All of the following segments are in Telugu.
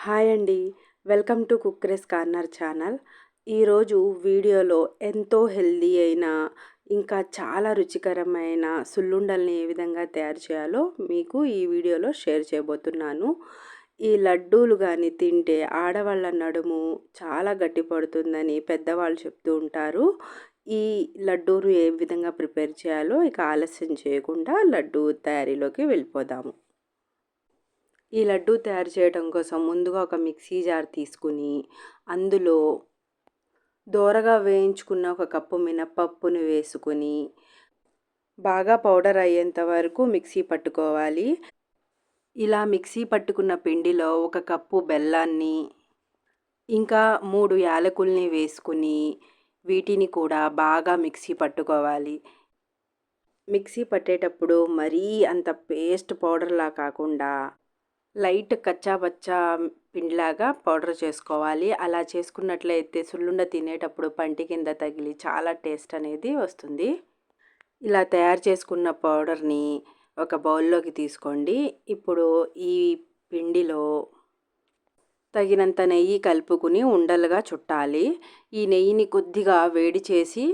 హాయ్ అండి. Welcome to Cook Race Corner channel. ఈరోజు వీడియోలో ఎంతో హెల్దీ అయిన ఇంకా చాలా రుచికరమైన సుల్లుండల్ని ఏ విధంగా తయారు చేయాలో మీకు ఈ వీడియోలో షేర్ చేయబోతున్నాను. ఈ లడ్డూలు కానీ తింటే ఆడవాళ్ళ నడుము చాలా గట్టిపడుతుందని పెద్దవాళ్ళు చెప్తూ ఉంటారు. ఈ లడ్డూను ఏ విధంగా ప్రిపేర్ చేయాలో ఇక ఆలస్యం చేయకుండా లడ్డూ తయారీలోకి వెళ్ళిపోదాము. ఈ లడ్డూ తయారు చేయడం కోసం ముందుగా ఒక మిక్సీ జార్ తీసుకుని అందులో దోరగా వేయించుకున్న ఒక కప్పు మినపప్పును వేసుకుని బాగా పౌడర్ అయ్యేంత వరకు మిక్సీ పట్టుకోవాలి. ఇలా మిక్సీ పట్టుకున్న పిండిలో ఒక కప్పు బెల్లాన్ని ఇంకా 3 యాలకుల్ని వేసుకుని వీటిని కూడా బాగా మిక్సీ పట్టుకోవాలి. మిక్సీ పట్టేటప్పుడు మరీ అంత పేస్ట్ పౌడర్లా కాకుండా లైట్ కచ్చా పచ్చా పిండిలాగా పౌడర్ చేసుకోవాలి. అలా చేసుకున్నట్లయితే సుల్లుండ తినేటప్పుడు పంటి కింద తగిలి చాలా టేస్ట్ అనేది వస్తుంది. ఇలా తయారు చేసుకున్న పౌడర్ని ఒక బౌల్లోకి తీసుకోండి. ఇప్పుడు ఈ పిండిలో తగినంత నెయ్యి కలుపుకుని ఉండలుగా చుట్టాలి. ఈ నెయ్యిని కొద్దిగా వేడి చేసి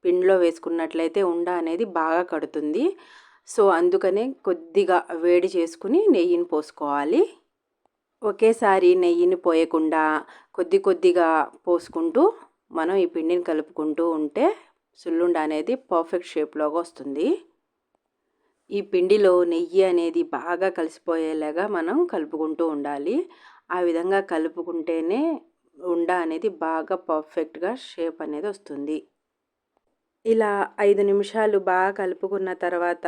పిండిలో వేసుకున్నట్లయితే ఉండ అనేది బాగా కడుతుంది. సో అందుకనే కొద్దిగా వేడి చేసుకుని నెయ్యిని పోసుకోవాలి. ఒకేసారి నెయ్యిని పోయకుండా కొద్దిగా పోసుకుంటూ మనం ఈ పిండిని కలుపుకుంటూ ఉంటే సుల్లుండ అనేది పర్ఫెక్ట్ షేప్లోకి వస్తుంది. ఈ పిండిలో నెయ్యి అనేది బాగా కలిసిపోయేలాగా మనం కలుపుకుంటూ ఉండాలి. ఆ విధంగా కలుపుకుంటేనే ఉండ అనేది బాగా పర్ఫెక్ట్గా షేప్ అనేది వస్తుంది. ఇలా 5 నిమిషాలు బాగా కలుపుకున్న తర్వాత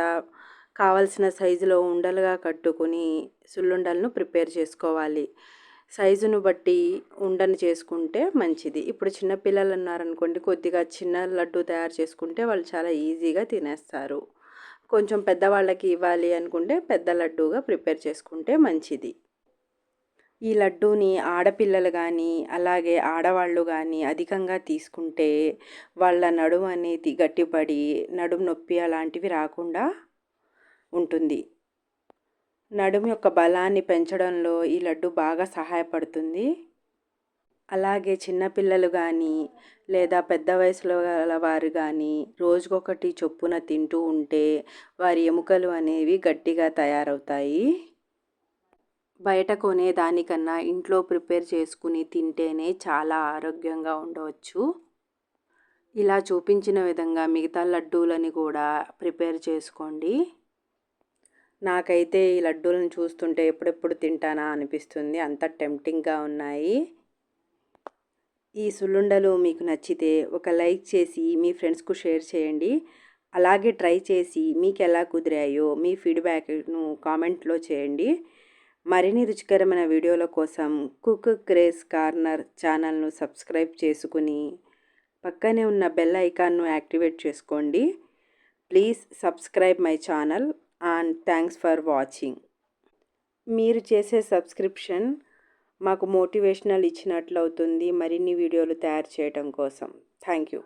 కావలసిన సైజులో ఉండలుగా కట్టుకుని సుల్లుండలను ప్రిపేర్ చేసుకోవాలి. సైజును బట్టి ఉండను చేసుకుంటే మంచిది. ఇప్పుడు చిన్నపిల్లలు ఉన్నారనుకోండి, కొద్దిగా చిన్న లడ్డు తయారు చేసుకుంటే వాళ్ళు చాలా ఈజీగా తినేస్తారు. కొంచెం పెద్దవాళ్ళకి ఇవ్వాలి అనుకుంటే పెద్ద లడ్డూగా ప్రిపేర్ చేసుకుంటే మంచిది. ఈ లడ్డూని ఆడపిల్లలు కానీ అలాగే ఆడవాళ్ళు కానీ అధికంగా తీసుకుంటే వాళ్ళ నడుము అనేది గట్టిపడి నడుము నొప్పి అలాంటివి రాకుండా ఉంటుంది. నడుము యొక్క బలాన్ని పెంచడంలో ఈ లడ్డు బాగా సహాయపడుతుంది. అలాగే చిన్నపిల్లలు కానీ లేదా పెద్ద వయసులో గల వారు కానీ రోజుకొకటి చొప్పున తింటూ ఉంటే వారి ఎముకలు అనేవి గట్టిగా తయారవుతాయి. బయట కొనే దానికన్నా ఇంట్లో ప్రిపేర్ చేసుకుని తింటేనే చాలా ఆరోగ్యంగా ఉండవచ్చు. ఇలా చూపించిన విధంగా మిగతా లడ్డూలని కూడా ప్రిపేర్ చేసుకోండి. నాకైతే ఈ లడ్డూలను చూస్తుంటే ఎప్పుడెప్పుడు తింటానా అనిపిస్తుంది. అంత టెంప్టింగ్గా ఉన్నాయి. ఈ సుల్లుండలు మీకు నచ్చితే ఒక లైక్ చేసి మీ ఫ్రెండ్స్కు షేర్ చేయండి. అలాగే ట్రై చేసి మీకు ఎలా కుదిరాయో మీ ఫీడ్బ్యాక్ను కామెంట్లో చేయండి. మరిన్ని రుచికరమైన వీడియోల కోసం కుక్ రేస్ కార్నర్ ఛానల్ను సబ్స్క్రైబ్ చేసుకుని పక్కనే ఉన్న బెల్ ఐకాన్ను యాక్టివేట్ చేసుకోండి. Please subscribe my channel and thanks for watching. మీరు చేసే సబ్స్క్రిప్షన్ మాకు మోటివేషనల్ ఇచ్చినట్లు అవుతుంది మరిన్ని వీడియోలు తయారు చేయడం కోసం. Thank you.